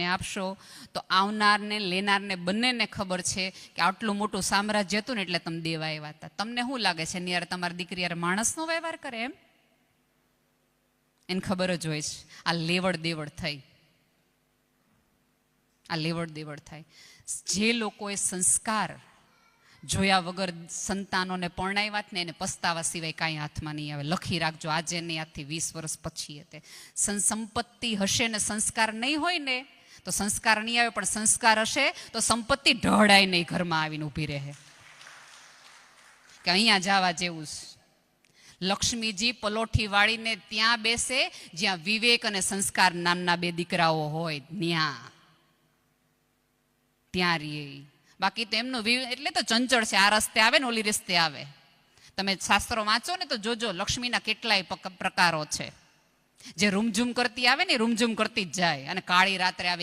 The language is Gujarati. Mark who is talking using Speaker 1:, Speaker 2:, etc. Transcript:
Speaker 1: આપશો તો આવનારને લેનારને બંનેને ખબર છે કે આટલું મોટું સામ્રાજ્ય હતું ને એટલે તમે દેવા આવ્યા હતા. તમને શું લાગે છે યાર તમારી દીકરી યાર માણસનો વ્યવહાર કરે એમ? એને ખબર જ હોય છે આ લેવડ દેવડ થઈ, આ લેવડ દેવડ થાય. જે લોકોએ સંસ્કાર જોયા વગર સંતાનોને પરણાવ્યા ને એને પસ્તાવા સિવાય કાંઈ હાથમાં નહીં આવે. લખી રાખજો, આજે નહીં આજથી 20 વર્ષ પછી. તે સંપત્તિ હશે ને સંસ્કાર નહીં હોય ને તો સંસ્કાર નહીં આવે, પણ સંસ્કાર હશે તો સંપત્તિ ઢળાય નહીં, ઘરમાં આવીને ઊભી રહે કે અહીંયા જવા જેવું છે. લક્ષ્મીજી પલોઠી વાળીને ત્યાં બેસે જ્યાં વિવેક અને સંસ્કાર નામના બે દીકરાઓ હોય, ત્યાં રહીએ. બાકી તો એમનું એટલે તો ચંચળ છે, આ રસ્તે આવે ને ઓલી રસ્તે આવે. તમે શાસ્ત્રો વાંચો ને તો જોજો લક્ષ્મીના કેટલાય પ્રકારો છે. જે રૂમઝૂમ કરતી આવે ને રૂમઝૂમ કરતી જ જાય, અને કાળી રાત્રે આવે